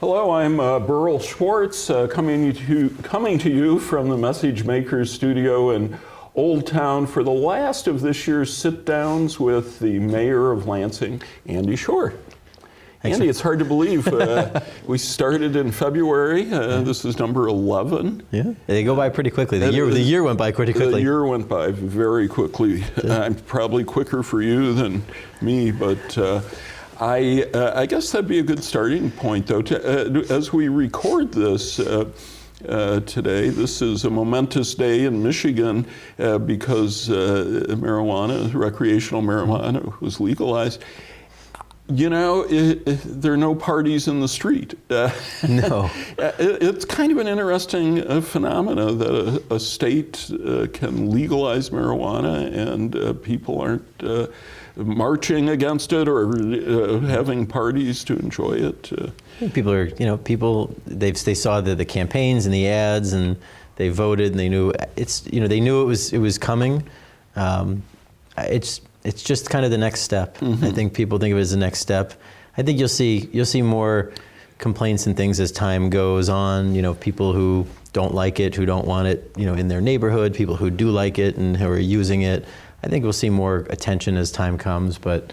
Hello, I'm Berl Schwartz, coming to you from the Message Makers studio in Old Town for the last of this year's sit-downs with the mayor of Lansing, Andy Schor. Andy, it's hard to believe. We started in February. This is number 11. Yeah, they go by pretty quickly. The year went by pretty quickly. The year went by very quickly. I'm probably quicker for you than me, but I guess that'd be a good starting point, though. As we record this today, this is a momentous day in Michigan because recreational marijuana was legalized. You know, there are no parties in the street. No. It's kind of an interesting phenomena that a state can legalize marijuana and people aren't marching against it or having parties to enjoy it. People are, they saw the campaigns and the ads, and they voted, and they knew they knew it was coming. It's just kind of the next step. Mm-hmm. I think people think of it as the next step. I think you'll see more complaints and things as time goes on. People who don't like it, who don't want it, in their neighborhood. People who do like it and who are using it. I think we'll see more attention as time comes. But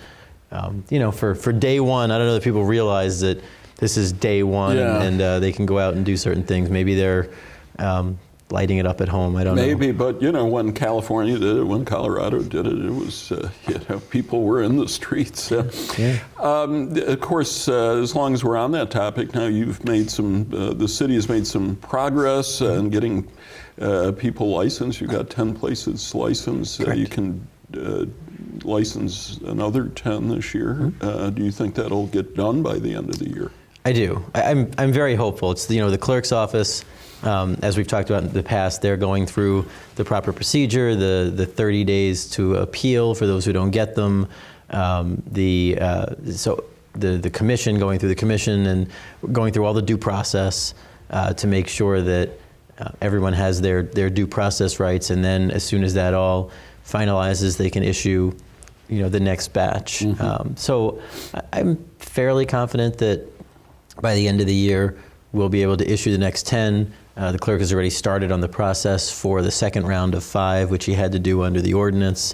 for day one, I don't know that people realize that this is day one, and they can go out and do certain things. Maybe they're lighting it up at home. I don't know. Maybe, but when California did it, when Colorado did it, it was people were in the streets. Of course, as long as we're on that topic, now you've made the city has made some progress in getting people licensed. You've got 10 places licensed. You can license another 10 this year. Mm-hmm. Do you think that'll get done by the end of the year? I do. I'm very hopeful. It's the clerk's office. As we've talked about in the past, they're going through the proper procedure, the 30 days to appeal for those who don't get them, the commission, going through the commission and going through all the due process to make sure that everyone has their due process rights, and then as soon as that all finalizes, they can issue the next batch. Mm-hmm. So I'm fairly confident that by the end of the year, we'll be able to issue the next 10. The clerk has already started on the process for the second round of 5, which he had to do under the ordinance.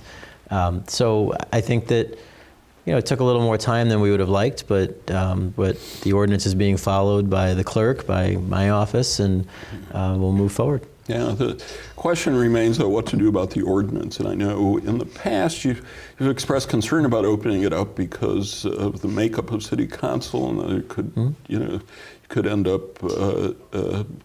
So I think that it took a little more time than we would have liked, but the ordinance is being followed by the clerk, by my office, and we'll move forward. Yeah, the question remains, though, what to do about the ordinance. And I know in the past you've expressed concern about opening it up because of the makeup of city council, and that it could, could end up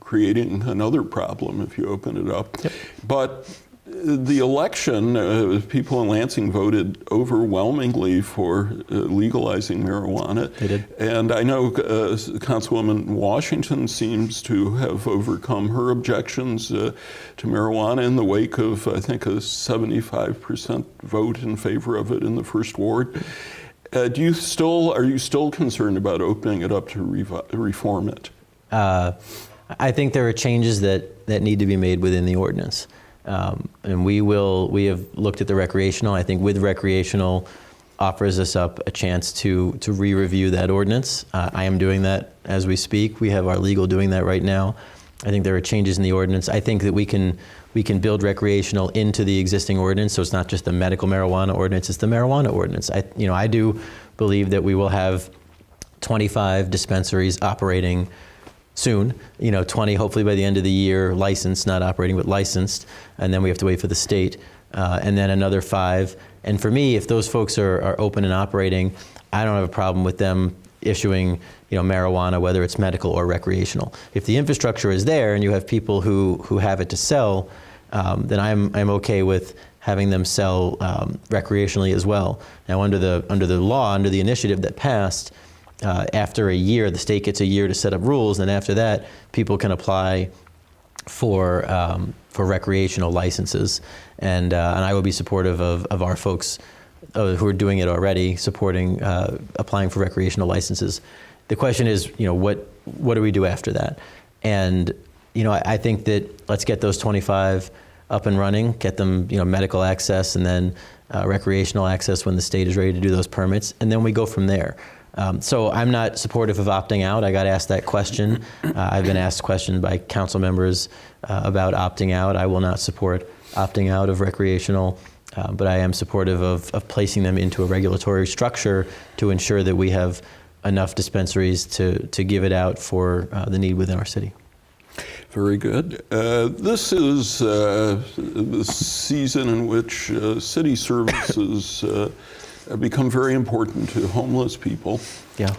creating another problem if you open it up. Yep. But the election, people in Lansing voted overwhelmingly for legalizing marijuana. They did. And I know Councilwoman Washington seems to have overcome her objections to marijuana in the wake of, I think, a 75% vote in favor of it in the first ward. Are you still concerned about opening it up to reform it? I think there are changes that need to be made within the ordinance. And we have looked at the recreational. I think with recreational offers us up a chance to re-review that ordinance. I am doing that as we speak. We have our legal doing that right now. I think there are changes in the ordinance. I think that we can build recreational into the existing ordinance, so it's not just the medical marijuana ordinance, it's the marijuana ordinance. I do believe that we will have 25 dispensaries operating soon, 20 hopefully by the end of the year, licensed, not operating, but licensed, and then we have to wait for the state, and then another 5. And for me, if those folks are open and operating, I don't have a problem with them issuing marijuana, whether it's medical or recreational. If the infrastructure is there and you have people who have it to sell, then I'm okay with having them sell recreationally as well. Now under the law, under the initiative that passed, after a year, the state gets a year to set up rules, and after that, people can apply for recreational licenses, and I will be supportive of our folks who are doing it already, supporting applying for recreational licenses. The question is, what do we do after that? And I think that let's get those 25 up and running, get them medical access, and then recreational access when the state is ready to do those permits, and then we go from there. So I'm not supportive of opting out. I got asked that question. I've been asked questions by council members about opting out. I will not support opting out of recreational, but I am supportive of placing them into a regulatory structure to ensure that we have enough dispensaries to give it out for the need within our city. Very good. This is the season in which city services become very important to homeless people. Yeah.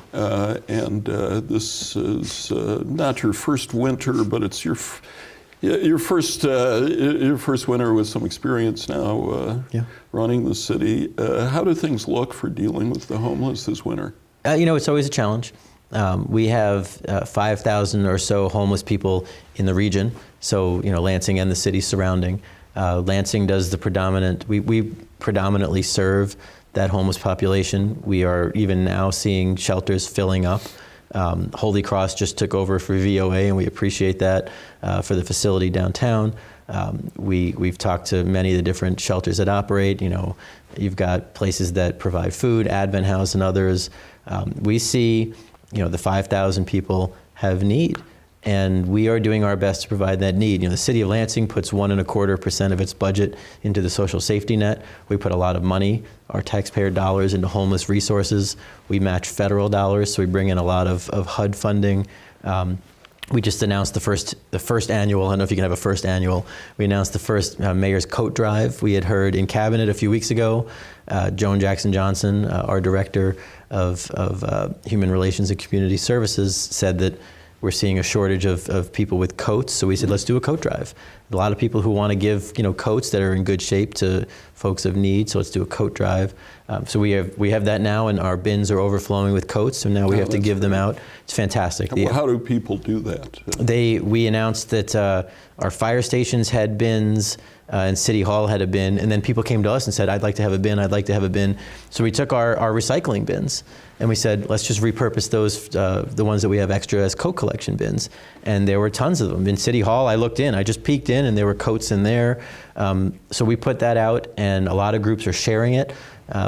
And this is not your first winter, but it's your first winter with some experience now running the city. How do things look for dealing with the homeless this winter? It's always a challenge. We have 5,000 or so homeless people in the region, so Lansing and the city surrounding. Lansing does the predominant, we predominantly serve that homeless population. We are even now seeing shelters filling up. Holy Cross just took over for VOA, and we appreciate that for the facility downtown. We've talked to many of the different shelters that operate. You've got places that provide food, Advent House and others. We see the 5,000 people have need, and we are doing our best to provide that need. The city of Lansing puts 1.25% of its budget into the social safety net. We put a lot of money, our taxpayer dollars, into homeless resources. We match federal dollars, so we bring in a lot of HUD funding. We just announced the first annual, I don't know if you can have a first annual, we announced the first Mayor's Coat Drive. We had heard in Cabinet a few weeks ago, Joan Jackson-Johnson, our Director of Human Relations and Community Services, said that we're seeing a shortage of people with coats, so we said, let's do a coat drive. A lot of people who want to give coats that are in good shape to folks of need, so let's do a coat drive. So we have that now, and our bins are overflowing with coats, so now we have to give them out. It's fantastic. How do people do that? We announced that our fire stations had bins, and City Hall had a bin, and then people came to us and said, I'd like to have a bin, I'd like to have a bin. So we took our recycling bins, and we said, let's just repurpose those, the ones that we have extra, as coat collection bins. And there were tons of them. In City Hall, I looked in, I just peeked in, and there were coats in there. So we put that out, and a lot of groups are sharing it.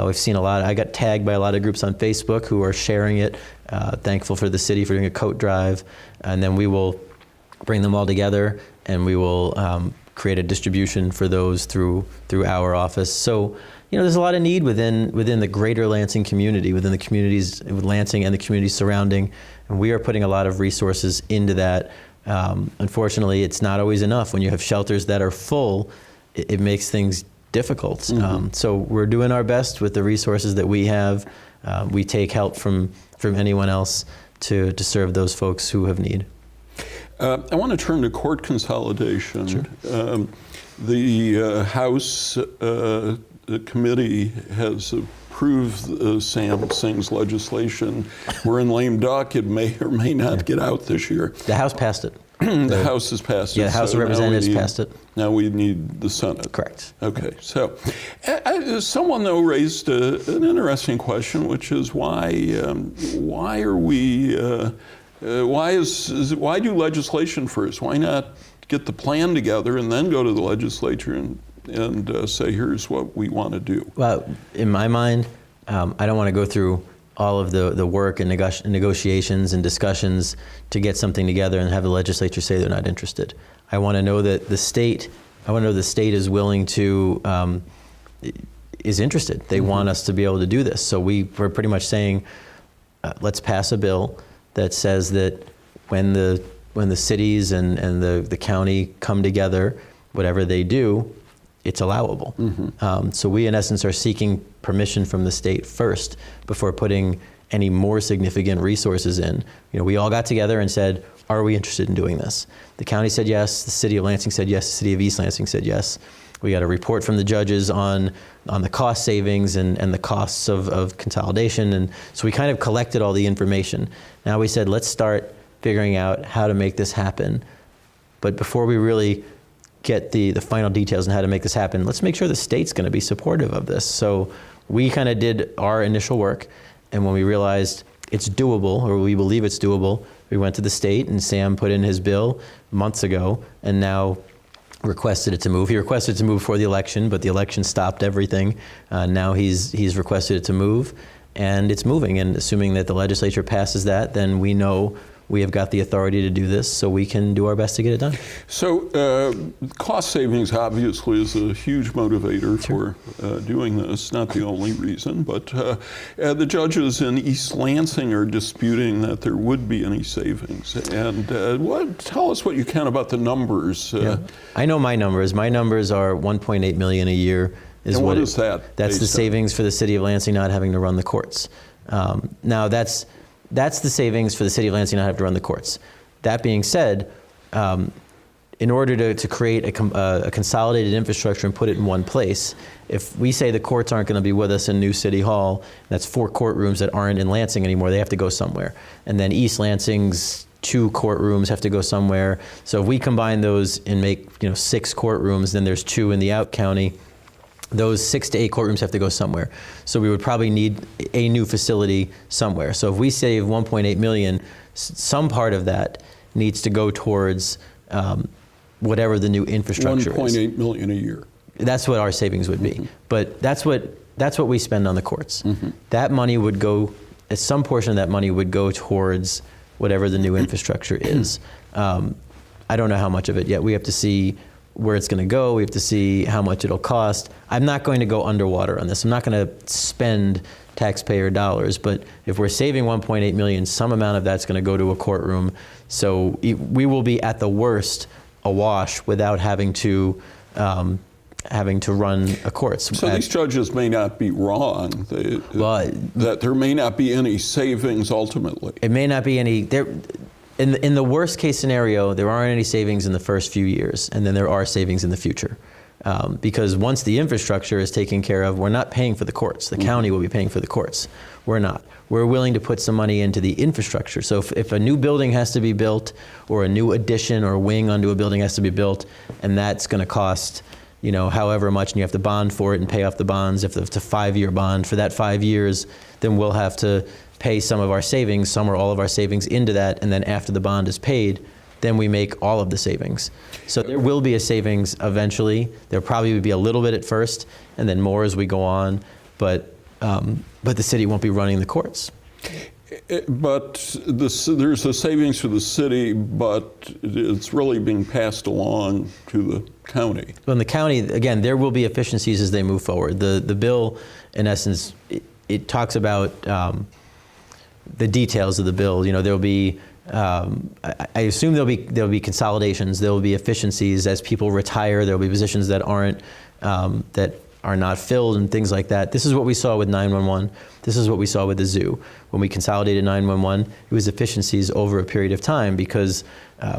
We've seen I got tagged by a lot of groups on Facebook who are sharing it, thankful for the city for doing a coat drive. And then we will bring them all together, and we will create a distribution for those through our office. So, there's a lot of need within the greater Lansing community, within the communities, with Lansing and the communities surrounding, and we are putting a lot of resources into that. Unfortunately, it's not always enough. When you have shelters that are full, it makes things difficult. Mm-hmm. So we're doing our best with the resources that we have. We take help from anyone else to serve those folks who have need. I want to turn to court consolidation. Sure. The House committee has approved Sam Singh's legislation. We're in lame duck. It may or may not get out this year. The House passed it. The House has passed it. Yeah, the House of Representatives passed it. Now we need the Senate. Correct. Okay. So, someone though raised an interesting question, which is why are we? Why do legislation first? Why not get the plan together and then go to the legislature and say, here's what we want to do? Well, in my mind, I don't want to go through all of the work and negotiations and discussions to get something together and have the legislature say they're not interested. I want to know that the state is willing to, is interested. They want us to be able to do this. So we're pretty much saying, let's pass a bill that says that when the cities and the county come together, whatever they do, it's allowable. Mm-hmm. So we, in essence, are seeking permission from the state first before putting any more significant resources in. We all got together and said, are we interested in doing this? The county said yes, the city of Lansing said yes, the city of East Lansing said yes. We got a report from the judges on the cost savings and the costs of consolidation. And so we kind of collected all the information. Now we said, let's start figuring out how to make this happen. But before we really get the final details on how to make this happen, let's make sure the state's going to be supportive of this. So we kind of did our initial work, and when we realized it's doable, or we believe it's doable, we went to the state, and Sam put in his bill months ago, and now requested it to move. He requested it to move before the election, but the election stopped everything. Now he's requested it to move, and it's moving. And assuming that the legislature passes that, then we know we have got the authority to do this, so we can do our best to get it done. So cost savings obviously is a huge motivator for doing this, not the only reason, but the judges in East Lansing are disputing that there would be any savings. And tell us what you can about the numbers. I know my numbers. My numbers are $1.8 million a year. And what is that? That's the savings for the city of Lansing not having to run the courts. Now that's the savings for the city of Lansing not having to run the courts. That being said, in order to create a consolidated infrastructure and put it in one place, if we say the courts aren't going to be with us in New City Hall, that's 4 courtrooms that aren't in Lansing anymore, they have to go somewhere. And then East Lansing's 2 courtrooms have to go somewhere. So if we combine those and make 6 courtrooms, then there's 2 in the out county. Those 6 to 8 courtrooms have to go somewhere. So we would probably need a new facility somewhere. So if we save $1.8 million, some part of that needs to go towards whatever the new infrastructure is. $1.8 million a year. That's what our savings would be. But that's what we spend on the courts. That money would go, some portion of that money would go towards whatever the new infrastructure is. I don't know how much of it yet. We have to see where it's going to go. We have to see how much it'll cost. I'm not going to go underwater on this. I'm not going to spend taxpayer dollars, but if we're saving $1.8 million, some amount of that's going to go to a courtroom. So we will be at the worst awash without having to run a court. So these judges may not be wrong, that there may not be any savings ultimately. It may not be any. In the worst case scenario, there aren't any savings in the first few years, and then there are savings in the future. Because once the infrastructure is taken care of, we're not paying for the courts. The county will be paying for the courts. We're not. We're willing to put some money into the infrastructure. So if a new building has to be built, or a new addition or wing onto a building has to be built, and that's going to cost however much, and you have to bond for it and pay off the bonds, if it's a 5-year bond, for that 5 years, then we'll have to pay some of our savings, some or all of our savings into that, and then after the bond is paid, then we make all of the savings. So there will be a savings eventually. There probably would be a little bit at first, and then more as we go on, but the city won't be running the courts. But there's a savings for the city, but it's really being passed along to the county. Well, in the county, again, there will be efficiencies as they move forward. The bill, in essence, it talks about the details of the bill. There'll be, I assume there'll be consolidations. There'll be efficiencies as people retire. There'll be positions that are not filled and things like that. This is what we saw with 911. This is what we saw with the zoo. When we consolidated 911, it was efficiencies over a period of time, because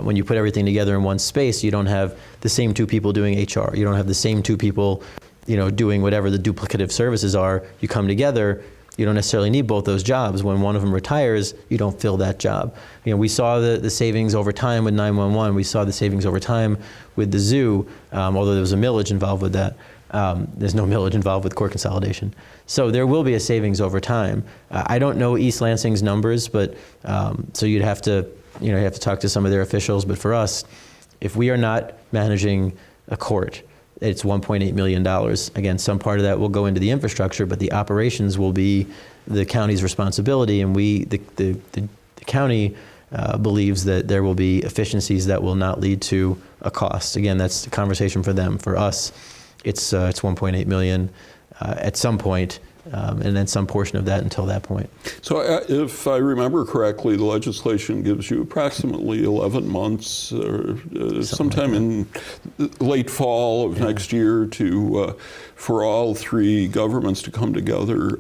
when you put everything together in one space, you don't have the same 2 people doing HR. You don't have the same 2 people, doing whatever the duplicative services are. You come together. You don't necessarily need both those jobs. When one of them retires, you don't fill that job. We saw the savings over time with 911. We saw the savings over time with the zoo, although there was a millage involved with that. There's no millage involved with court consolidation. So there will be a savings over time. I don't know East Lansing's numbers, but so you'd have to talk to some of their officials. But for us, if we are not managing a court, it's $1.8 million. Again, some part of that will go into the infrastructure, but the operations will be the county's responsibility, and the county believes that there will be efficiencies that will not lead to a cost. Again, that's the conversation for them. For us, it's $1.8 million at some point, and then some portion of that until that point. So if I remember correctly, the legislation gives you approximately 11 months, or sometime in late fall of next year, for all 3 governments to come together.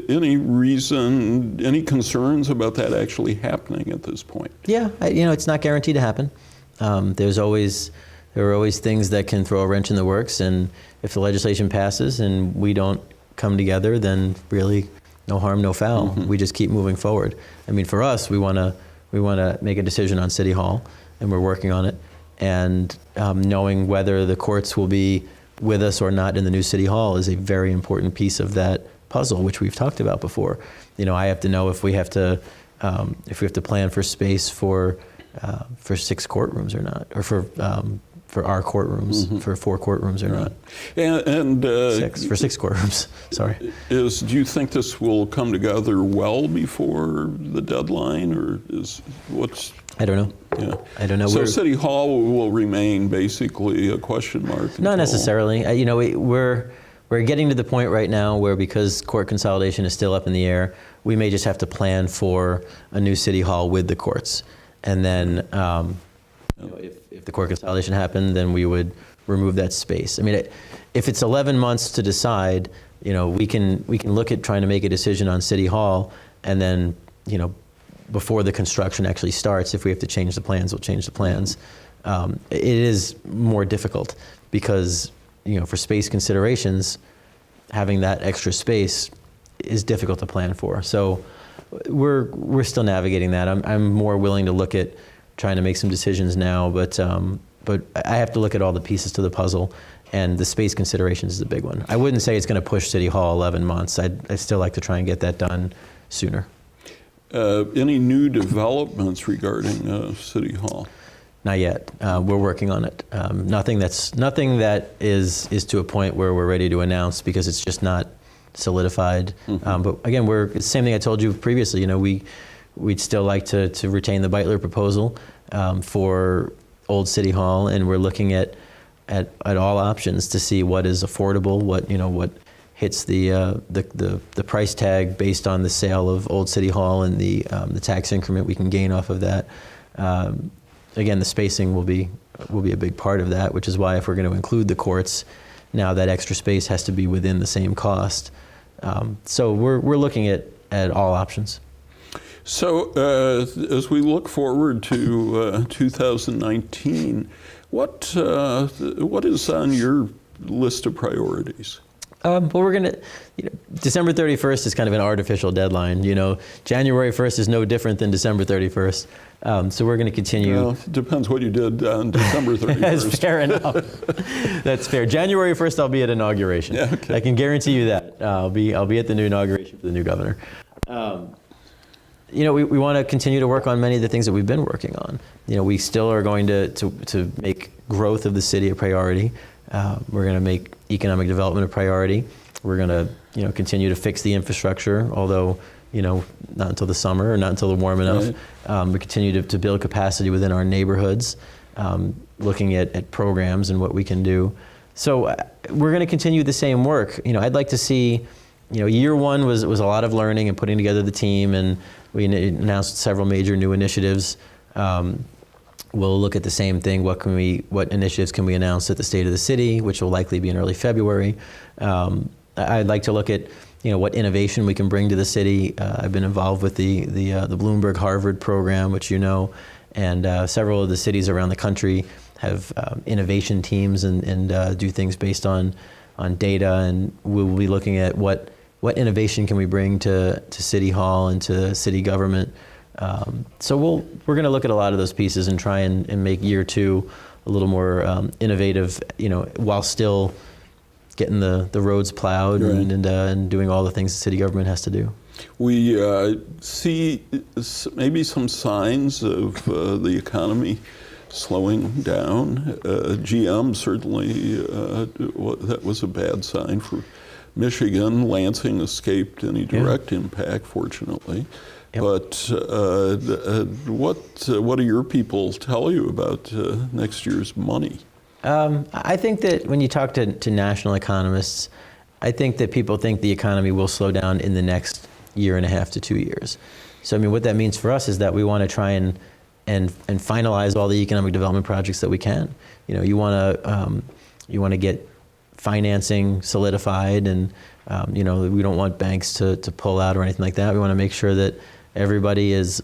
Any reason, any concerns about that actually happening at this point? Yeah, it's not guaranteed to happen. There are always things that can throw a wrench in the works, and if the legislation passes and we don't come together, then really no harm, no foul. We just keep moving forward. For us, we want to make a decision on City Hall, and we're working on it. And knowing whether the courts will be with us or not in the new City Hall is a very important piece of that puzzle, which we've talked about before. I have to know if we have to plan for space for 6 courtrooms or not, or for our courtrooms, for 4 courtrooms or not. And 6, for 6 courtrooms, sorry. do you think this will come together well before the deadline, or I don't know. Yeah. I don't know. So City Hall will remain basically a question mark? Not necessarily. We're getting to the point right now where, because court consolidation is still up in the air, we may just have to plan for a new City Hall with the courts. And then if the court consolidation happened, then we would remove that space. I mean, if it's 11 months to decide, we can look at trying to make a decision on City Hall, and then, before the construction actually starts, if we have to change the plans, we'll change the plans. It is more difficult because, for space considerations, having that extra space is difficult to plan for. So we're still navigating that. I'm more willing to look at trying to make some decisions now, but I have to look at all the pieces to the puzzle, and the space considerations is a big one. I wouldn't say it's going to push City Hall 11 months. I'd still like to try and get that done sooner. Any new developments regarding City Hall? Not yet. We're working on it. Nothing that is to a point where we're ready to announce, because it's just not solidified. But again, it's the same thing I told you previously. We'd still like to retain the Beitler proposal for Old City Hall, and we're looking at all options to see what is affordable, what hits the price tag based on the sale of Old City Hall and the tax increment we can gain off of that. Again, the spacing will be a big part of that, which is why, if we're going to include the courts, now that extra space has to be within the same cost. So we're looking at all options. So as we look forward to 2019, what is on your list of priorities? Well, we're going to, December 31st is kind of an artificial deadline. January 1st is no different than December 31st. So we're going to continue. Well, it depends what you did on December 31st. That's fair enough. That's fair. January 1st, I'll be at inauguration. Yeah, okay. I can guarantee you that. I'll be at the new inauguration for the new governor. We want to continue to work on many of the things that we've been working on. We still are going to make growth of the city a priority. We're going to make economic development a priority. We're going to, continue to fix the infrastructure, although, not until the summer or not until they're warm enough. Right. We continue to build capacity within our neighborhoods, looking at programs and what we can do. So we're going to continue the same work. I'd like to see, year one was a lot of learning and putting together the team, and we announced several major new initiatives. We'll look at the same thing. What initiatives can we announce at the State of the City, which will likely be in early February. I'd like to look at what innovation we can bring to the city. I've been involved with the Bloomberg Harvard program, which and several of the cities around the country have innovation teams and do things based on data, and we'll be looking at what innovation can we bring to City Hall and to city government. So we're going to look at a lot of those pieces and try and make year two a little more innovative, while still getting the roads plowed. Right. and doing all the things the city government has to do. We see maybe some signs of the economy slowing down. GM certainly, that was a bad sign for Michigan. Lansing escaped any direct impact, fortunately. Yep. But what do your people tell you about next year's money? I think that when you talk to national economists, I think that people think the economy will slow down in the next year and a half to 2 years. So what that means for us is that we want to try and finalize all the economic development projects that we can. You want to get financing solidified, and we don't want banks to pull out or anything like that. We want to make sure that everybody is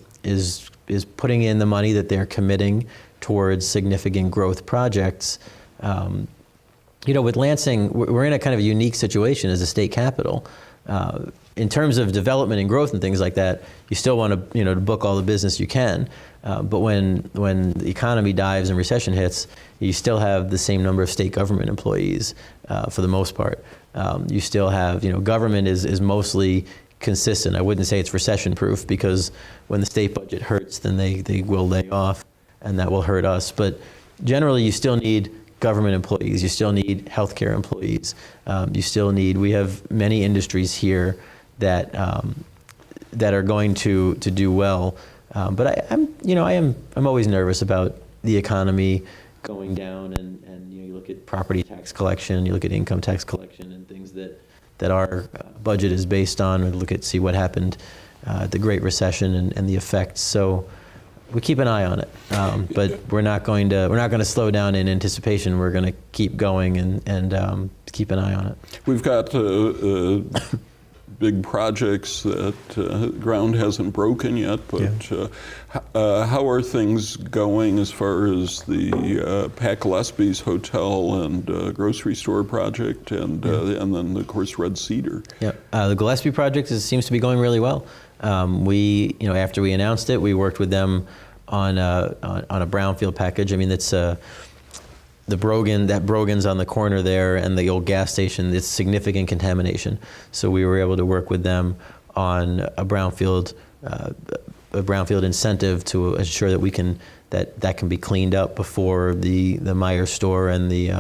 putting in the money that they're committing towards significant growth projects. With Lansing, we're in a kind of a unique situation as a state capital. In terms of development and growth and things like that, you still want to, to book all the business you can. But when the economy dives and recession hits, you still have the same number of state government employees for the most part. You still have, government is mostly consistent. I wouldn't say it's recession-proof, because when the state budget hurts, then they will lay off, and that will hurt us. But generally, you still need government employees. You still need healthcare employees. We have many industries here that that are going to do well. But I'm always nervous about the economy going down, and you look at property tax collection, you look at income tax collection, and things that our budget is based on. We see what happened at the Great Recession and the effects. So we keep an eye on it, but we're not going to slow down in anticipation. We're going to keep going and keep an eye on it. We've got big projects that ground hasn't broken yet, but how are things going as far as the Pat Gillespie's hotel and grocery store project, and then of course Red Cedar? Yeah, the Gillespie project seems to be going really well. After we announced it, we worked with them on a brownfield package. I mean, it's the Brogan's on the corner there and the old gas station, it's significant contamination. So we were able to work with them on a brownfield incentive to ensure that that can be cleaned up before the Meyer store and the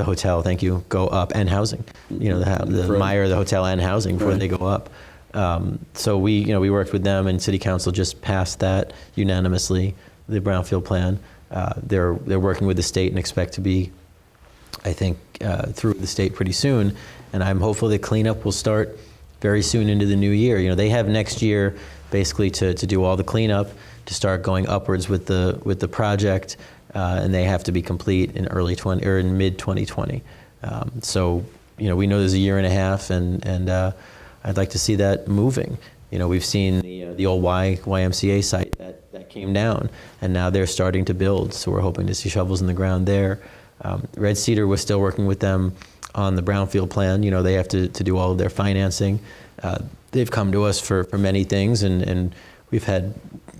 hotel, thank you, go up, and housing. The Meyer, the hotel, and housing before they go up. So we worked with them, and City Council just passed that unanimously, the brownfield plan. They're working with the state and expect to be, I think, through the state pretty soon. And I'm hopeful that cleanup will start very soon into the new year. They have next year basically to do all the cleanup, to start going upwards with the project, and they have to be complete in in mid 2020. So we know there's a year and a half, and I'd like to see that moving. We've seen the old YMCA site that came down, and now they're starting to build. So we're hoping to see shovels in the ground there. Red Cedar, we're still working with them on the brownfield plan. They have to do all of their financing. They've come to us for many things, and we've had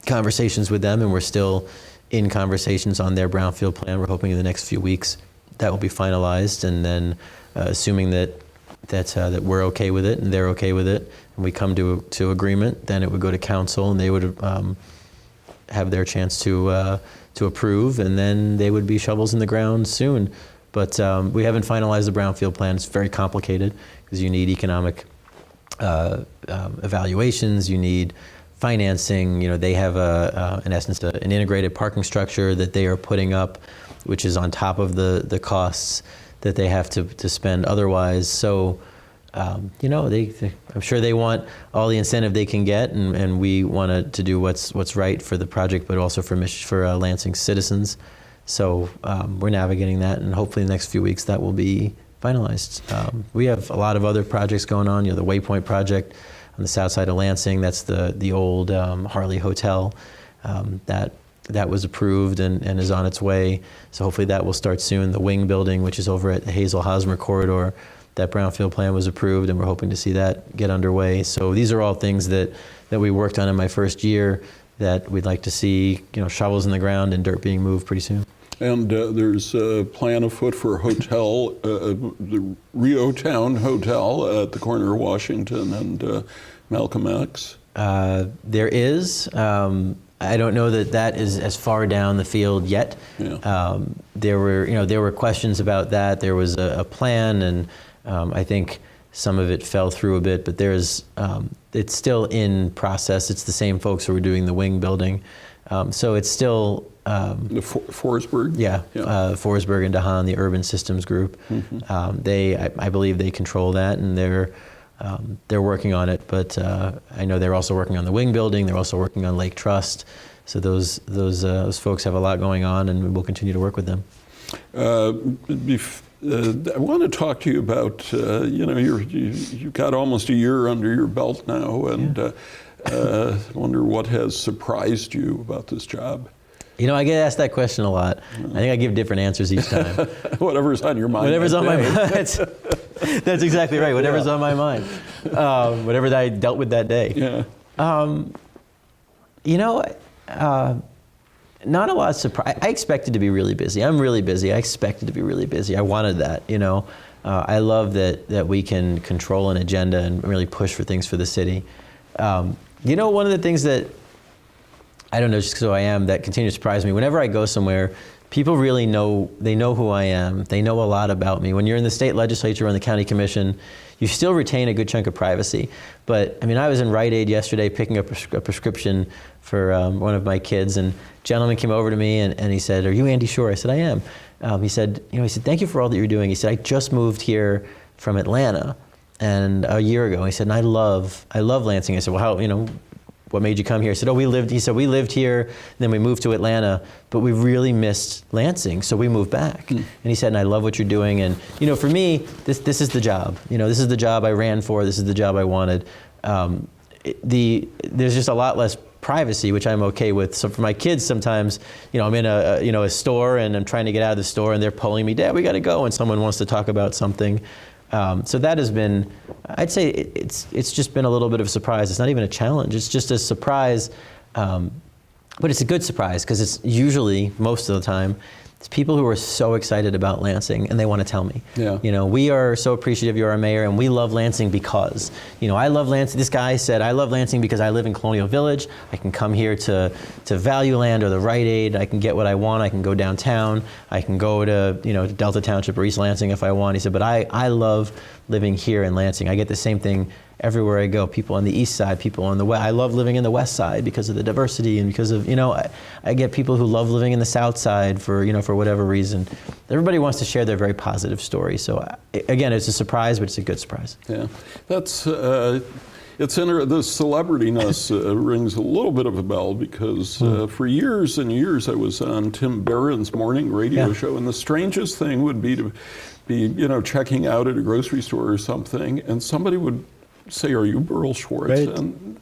conversations with them, and we're still in conversations on their brownfield plan. We're hoping in the next few weeks that will be finalized, and then assuming that we're okay with it and they're okay with it, and we come to agreement, then it would go to council, and they would have their chance to approve, and then they would be shovels in the ground soon. But we haven't finalized the brownfield plan. It's very complicated because you need economic evaluations, you need financing. They have in essence an integrated parking structure that they are putting up, which is on top of the costs that they have to spend otherwise. So, I'm sure they want all the incentive they can get, and we want to do what's right for the project, but also for Lansing citizens. So we're navigating that, and hopefully in the next few weeks that will be finalized. We have a lot of other projects going on. The Waypoint project on the south side of Lansing. That's the old Harley Hotel. That was approved and is on its way. So hopefully that will start soon. The Wing building, which is over at the Hazel-Hosmer corridor, that brownfield plan was approved, and we're hoping to see that get underway. So these are all things that we worked on in my first year that we'd like to see, shovels in the ground and dirt being moved pretty soon. And there's a plan afoot for a hotel, the Rio Town Hotel at the corner of Washington and Malcolm X. There is. I don't know that is as far down the field yet. Yeah. There were questions about that. There was a plan, and I think some of it fell through a bit. But it's still in process. It's the same folks who were doing the Wing building, so it's still the Forsberg. Yeah. Forsberg and DeHaan, the Urban Systems Group. Mm-hmm. I believe they control that, and they're working on it, but I know they're also working on the Wing building. They're also working on Lake Trust. So those folks have a lot going on, and we'll continue to work with them. I want to talk to you about you've got almost a year under your belt now, and I wonder what has surprised you about this job. I get asked that question a lot. I think I give different answers each time. Whatever's on your mind. Whatever's on my mind. That's exactly right. Whatever's on my mind. Whatever that I dealt with that day. Yeah. Not a lot of surprise. I expected to be really busy. I'm really busy. I expected to be really busy. I wanted that. I love that we can control an agenda and really push for things for the city. One of the things that I don't know, just so I am, that continues to surprise me. Whenever I go somewhere, people really know, they know who I am. They know a lot about me. When you're in the state legislature or in the county commission, you still retain a good chunk of privacy. But I mean, I was in Rite Aid yesterday picking up a prescription for one of my kids, and a gentleman came over to me and he said, "Are you Andy Schor?" I said, "I am." He said, "Thank you for all that you're doing." He said, "I just moved here from Atlanta and a year ago." He said, "And I love Lansing." I said, "Well, how, what made you come here?" He said, "We lived here, then we moved to Atlanta, but we really missed Lansing, so we moved back." And he said, "And I love what you're doing." And for me, this is the job. This is the job I ran for. This is the job I wanted. There's just a lot less privacy, which I'm okay with. So for my kids, sometimes, I'm in a store and I'm trying to get out of the store and they're pulling me, "Dad, we got to go," and someone wants to talk about something. So that has been, I'd say it's just been a little bit of a surprise. It's not even a challenge. It's just a surprise, but it's a good surprise because it's usually, most of the time, it's people who are so excited about Lansing and they want to tell me. Yeah. We are so appreciative you're our mayor and we love Lansing because, I love Lansing. This guy said, "I love Lansing because I live in Colonial Village. I can come here to Value Land or the Rite Aid. I can get what I want. I can go downtown. I can go to, Delta Township or East Lansing if I want." He said, "But I love living here in Lansing. I get the same thing everywhere I go. People on the east side, people on the west. I love living in the west side because of the diversity and because of, I get people who love living in the south side for whatever reason." Everybody wants to share their very positive story. So again, it's a surprise, but it's a good surprise. Yeah, that's the celebrityness rings a little bit of a bell because for years and years I was on Tim Barron's morning radio show, and the strangest thing would be to be checking out at a grocery store or something, and somebody would say, "Are you Berl Schwartz?" Right. And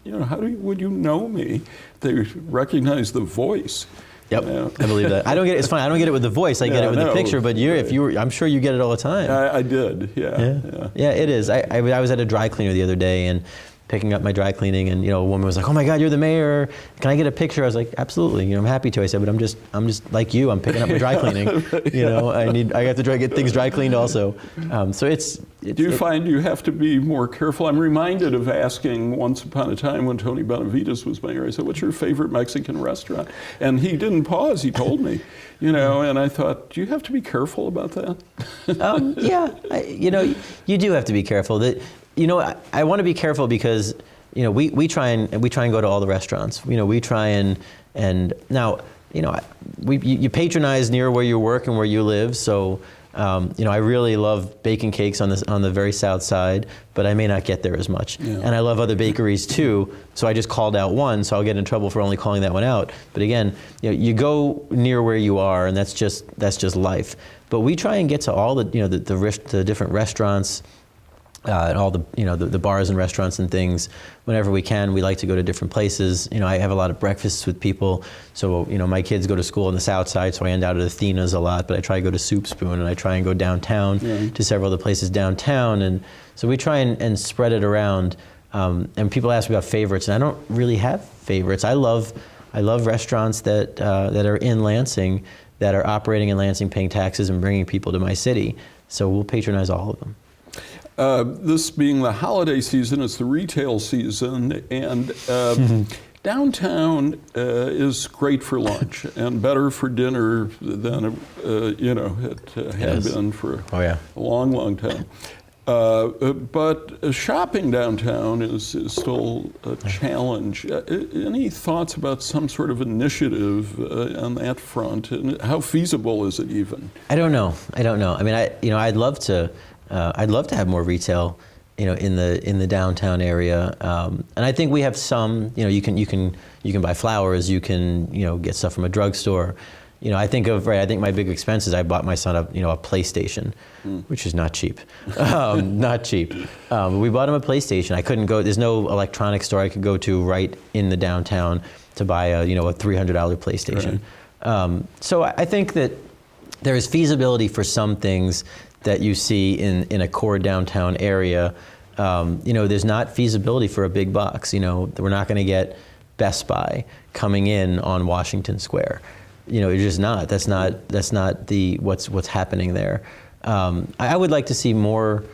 would you know me? They recognize the voice. Yep, I believe that. I don't get it. It's funny. I don't get it with the voice. I get it with the picture. But I'm sure you get it all the time. I did. Yeah, it is. I was at a dry cleaner the other day and picking up my dry cleaning, and a woman was like, "Oh my God, you're the mayor. Can I get a picture?" I was like, "Absolutely. I'm happy to." I said, "But I'm just like you. I'm picking up my dry cleaning. I have to get things dry cleaned also." So it's. Do you find you have to be more careful? I'm reminded of asking once upon a time when Tony Benavides was mayor. I said, "What's your favorite Mexican restaurant?" And he didn't pause. He told me, and I thought, do you have to be careful about that? You do have to be careful. I want to be careful because we try and go to all the restaurants. We try and now you patronize near where you work and where you live. So I really love baking cakes on the very south side, but I may not get there as much. Yeah. And I love other bakeries too. So I just called out one, so I'll get in trouble for only calling that one out. But again, you go near where you are, and that's just life. But we try and get to all the the different restaurants. And all the bars and restaurants and things, whenever we can. We like to go to different places. I have a lot of breakfasts with people. So my kids go to school on the south side, so I end out at Athena's a lot. But I try to go to Soup Spoon, and I try and go downtown to several other places downtown. And so we try and spread it around. And people ask me about favorites, and I don't really have favorites. I love restaurants that are in Lansing, that are operating in Lansing, paying taxes, and bringing people to my city. So we'll patronize all of them. This being the holiday season, it's the retail season, and downtown is great for lunch and better for dinner than it had been for a long, long time. But shopping downtown is still a challenge. Any thoughts about some sort of initiative on that front, and how feasible is it even? I don't know. I mean, I'd love to. I'd love to have more retail, in the downtown area, and I think we have some. You can buy flowers. You can get stuff from a drugstore. I think my big expense is I bought my son a PlayStation, which is not cheap, not cheap. We bought him a PlayStation. I couldn't go. There's no electronics store I could go to right in the downtown to buy a $300 PlayStation. Right. So I think that there is feasibility for some things that you see in a core downtown area. There's not feasibility for a big box. We're not going to get Best Buy coming in on Washington Square. It's just not. That's not what's happening there. I would like to see more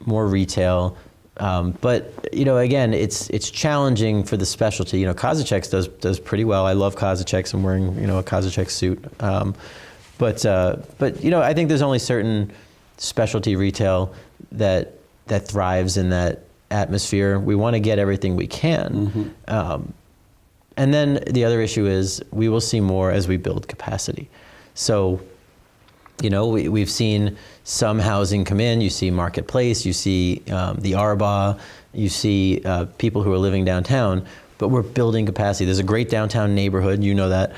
retail, but again, it's challenging for the specialty. Kozaczek's does pretty well. I love Kozaczek's. I'm wearing a Kozaczek suit. But I think there's only certain specialty retail that thrives in that atmosphere. We want to get everything we can. And then the other issue is we will see more as we build capacity. So, we've seen some housing come in. You see Marketplace, you see the Arba, you see people who are living downtown, but we're building capacity. There's a great downtown neighborhood, that,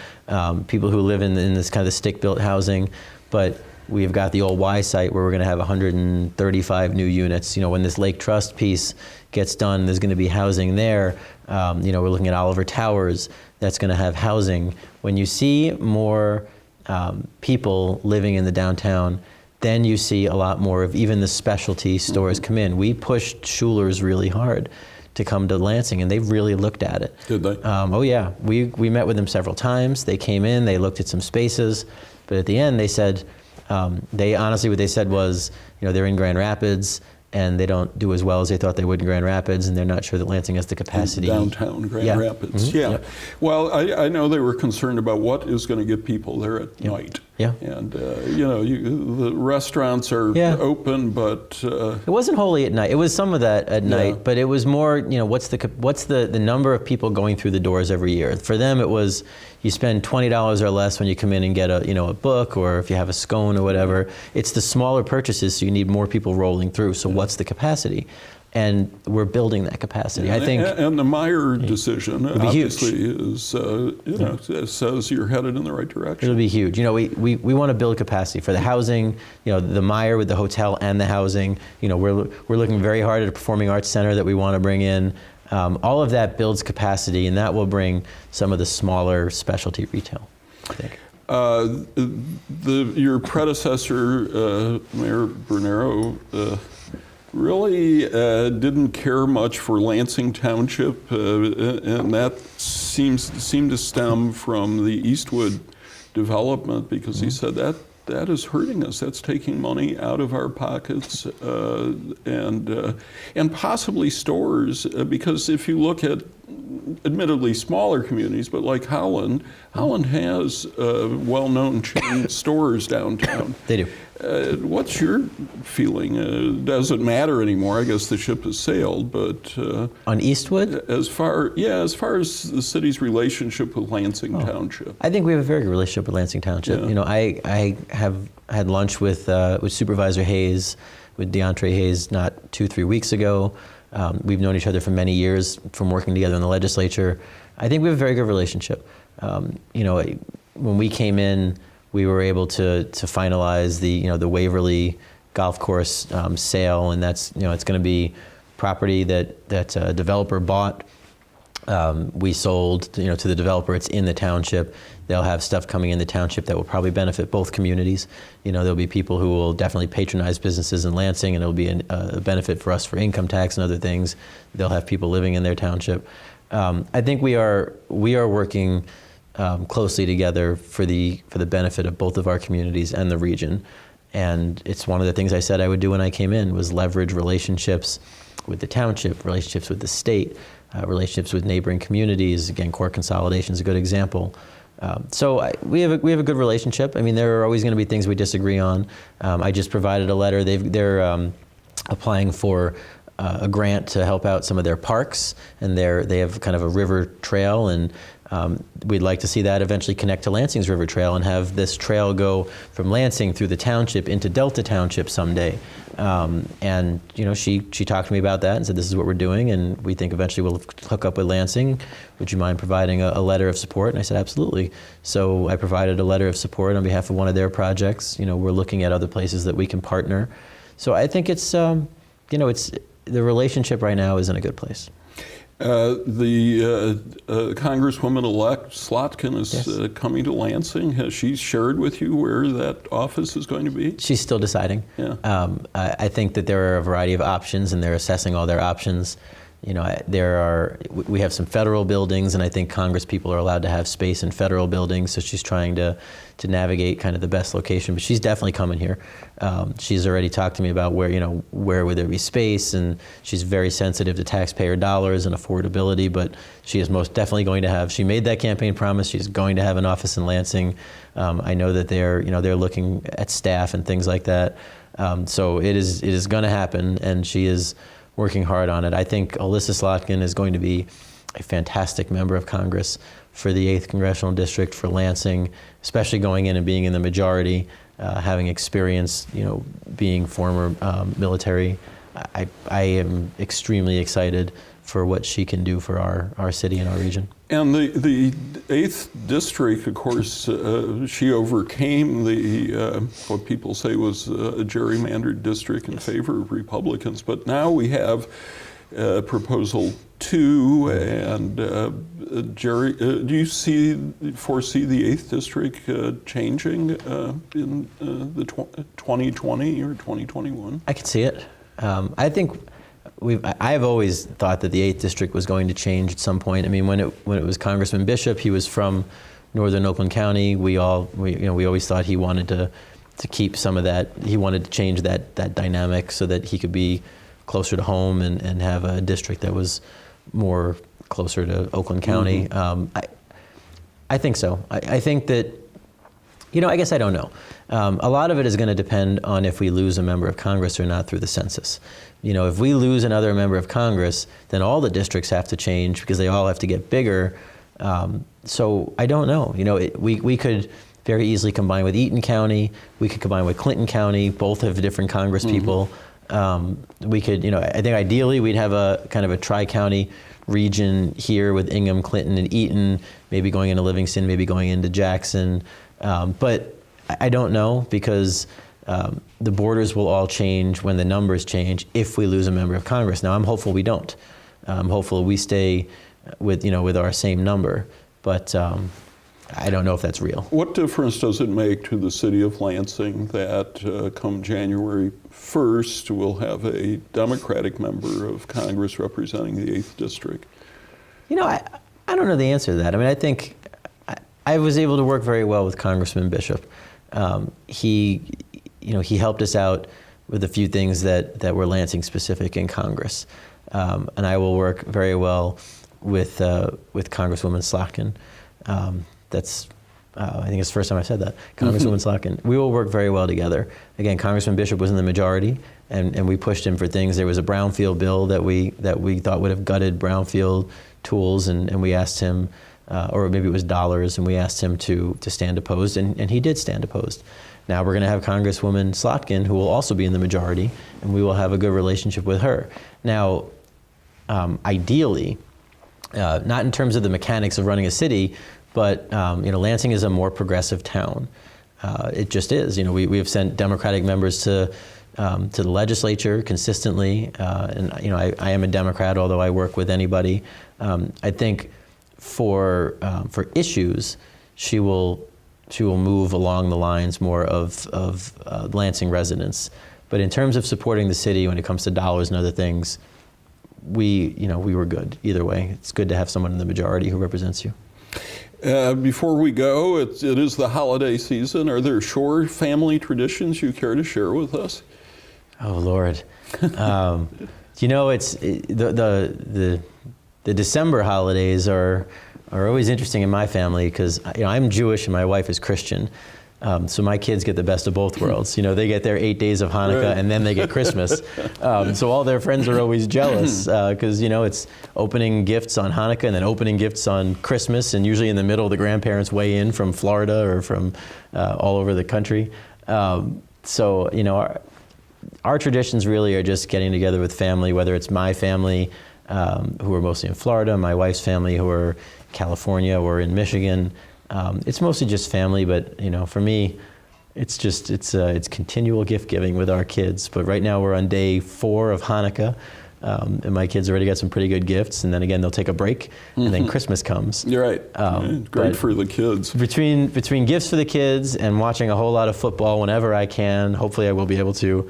people who live in this kind of stick-built housing, but we've got the old Y site where we're going to have 135 new units. When this Lake Trust piece gets done, there's going to be housing there. We're looking at Oliver Towers. That's going to have housing. When you see more people living in the downtown, then you see a lot more of even the specialty stores come in. We pushed Schuler's really hard to come to Lansing, and they've really looked at it. Did they? Oh yeah, we met with them several times. They came in, they looked at some spaces, but at the end they said, they honestly, what they said was, they're in Grand Rapids and they don't do as well as they thought they would in Grand Rapids, and they're not sure that Lansing has the capacity. Downtown Grand Rapids, Yep. Well, I know they were concerned about what is going to get people there at night. Yeah. And, the restaurants are open, but... it wasn't wholly at night. It was some of that at night, but it was more, what's the number of people going through the doors every year? For them, it was, you spend $20 or less when you come in and get a book, or if you have a scone or whatever. It's the smaller purchases, so you need more people rolling through. So what's the capacity? And we're building that capacity. I think. And the Meyer decision obviously is, says you're headed in the right direction. It'll be huge. We want to build capacity for the housing. The Meyer with the hotel and the housing. We're looking very hard at a performing arts center that we want to bring in. All of that builds capacity, and that will bring some of the smaller specialty retail, I think. Your predecessor, Mayor Bernero, really didn't care much for Lansing Township, and that seemed to stem from the Eastwood development, because he said that is hurting us. That's taking money out of our pockets, and possibly stores, because if you look at admittedly smaller communities, but like Holland has well-known chain stores downtown. They do. What's your feeling? Does it matter anymore? I guess the ship has sailed, but on Eastwood, as far as the city's relationship with Lansing Township, I think we have a very good relationship with Lansing Township. I have had lunch with Supervisor Hayes, with DeAndre Hayes, not 2-3 weeks ago. We've known each other for many years from working together in the legislature. I think we have a very good relationship. When we came in, we were able to finalize the Waverly golf course sale, and that's it's going to be property that a developer bought. We sold to the developer. It's in the township. They'll have stuff coming in the township that will probably benefit both communities. There'll be people who will definitely patronize businesses in Lansing, and it'll be a benefit for us for income tax and other things. They'll have people living in their township. I think we are working closely together for the benefit of both of our communities and the region. And it's one of the things I said I would do when I came in, was leverage relationships with the township, relationships with the state, relationships with neighboring communities. Again, core consolidation is a good example. So we have a good relationship. I mean, there are always going to be things we disagree on. I just provided a letter. They're applying for a grant to help out some of their parks, and they have kind of a river trail, and we'd like to see that eventually connect to Lansing's River Trail and have this trail go from Lansing through the township into Delta Township someday. And she talked to me about that and said, this is what we're doing, and we think eventually we'll hook up with Lansing. Would you mind providing a letter of support? And I said, absolutely. So I provided a letter of support on behalf of one of their projects. We're looking at other places that we can partner. So I think it's the relationship right now is in a good place. The Congresswoman-elect Slotkin is coming to Lansing. Has she shared with you where that office is going to be? She's still deciding. Yeah. I think that there are a variety of options, and they're assessing all their options. We have some federal buildings, and I think Congress people are allowed to have space in federal buildings, so she's trying to navigate kind of the best location, but she's definitely coming here. She's already talked to me about where would there be space, and she's very sensitive to taxpayer dollars and affordability, but she is most definitely going to have, she made that campaign promise, she's going to have an office in Lansing. I know that they're looking at staff and things like that. So it is going to happen, and she is working hard on it. I think Alyssa Slotkin is going to be a fantastic member of Congress for the 8th Congressional District, for Lansing, especially going in and being in the majority, having experience, being former military. I am extremely excited for what she can do for our city and our region. And the 8th district, of course, she overcame the what people say was a gerrymandered district in favor of Republicans. But now we have Proposal 2, and do you foresee the 8th district changing in the 2020 or 2021? I could see it. I think I've always thought that the 8th district was going to change at some point. I mean, when it was Congressman Bishop, he was from northern Oakland County. We always thought he wanted to keep some of that. He wanted to change that dynamic so that he could be closer to home and have a district that was more closer to Oakland County. Mm-hmm. I think so. I think that, I guess I don't know. A lot of it is going to depend on if we lose a member of Congress or not through the census. If we lose another member of Congress, then all the districts have to change because they all have to get bigger. So I don't know. We could very easily combine with Eaton County. We could combine with Clinton County. Both have different Congress people. We could, I think ideally we'd have a kind of a tri-county region here with Ingham, Clinton, and Eaton, maybe going into Livingston, maybe going into Jackson. But I don't know, because the borders will all change when the numbers change if we lose a member of Congress. Now, I'm hopeful we don't. I'm hopeful we stay with our same number, but I don't know if that's real. What difference does it make to the city of Lansing that come January 1st, we'll have a Democratic member of Congress representing the 8th district? I don't know the answer to that. I mean, I think I was able to work very well with Congressman Bishop. He helped us out with a few things that were Lansing specific in Congress. And I will work very well with Congresswoman Slotkin. I think it's the first time I've said that. Congresswoman Slotkin. We will work very well together. Again, Congressman Bishop was in the majority, and we pushed him for things. There was a brownfield bill that we thought would have gutted brownfield tools, and we asked him, or maybe it was dollars, and we asked him to stand opposed, and he did stand opposed. Now we're going to have Congresswoman Slotkin, who will also be in the majority, and we will have a good relationship with her. Now, ideally, not in terms of the mechanics of running a city, but Lansing is a more progressive town. It just is. We have sent Democratic members to the legislature consistently, and I am a Democrat, although I work with anybody. I think for issues, she will move along the lines more of Lansing residents. But in terms of supporting the city, when it comes to dollars and other things, we were good either way. It's good to have someone in the majority who represents you. Before we go, it is the holiday season. Are there Schor family traditions you care to share with us? Oh, Lord. It's the December holidays are always interesting in my family because I'm Jewish and my wife is Christian. So my kids get the best of both worlds. They get their 8 days of Hanukkah, right, and then they get Christmas. So all their friends are always jealous because, it's opening gifts on Hanukkah and then opening gifts on Christmas. And usually in the middle, the grandparents weigh in from Florida or from all over the country. Our traditions really are just getting together with family, whether it's my family, who are mostly in Florida, my wife's family, who are California or in Michigan. It's mostly just family, but for me, it's continual gift giving with our kids. But right now we're on day 4 of Hanukkah, and my kids already got some pretty good gifts. And then again, they'll take a break, and then Christmas comes. You're right. Great for the kids. Between gifts for the kids and watching a whole lot of football whenever I can, hopefully I will be able to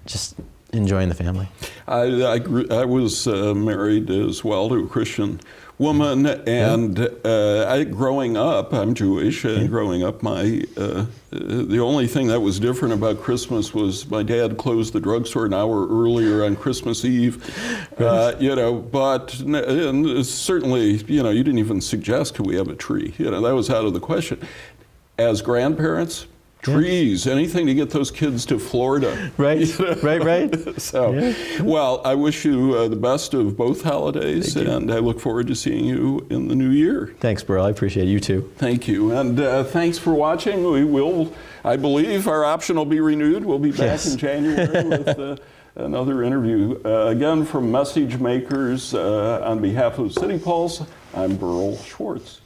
just enjoying the family. I was married as well to a Christian woman, and growing up, I'm Jewish, and growing up, the only thing that was different about Christmas was my dad closed the drugstore an hour earlier on Christmas Eve, but certainly, you didn't even suggest, could we have a tree? That was out of the question. As grandparents, trees, anything to get those kids to Florida. Right, right. So, well, I wish you the best of both holidays, and I look forward to seeing you in the new year. Thanks, Berl. I appreciate it. You too. Thank you, and thanks for watching. We will, I believe, our option will be renewed. We'll be back in January with another interview. Again, from Message Makers, on behalf of City Pulse, I'm Berl Schwartz.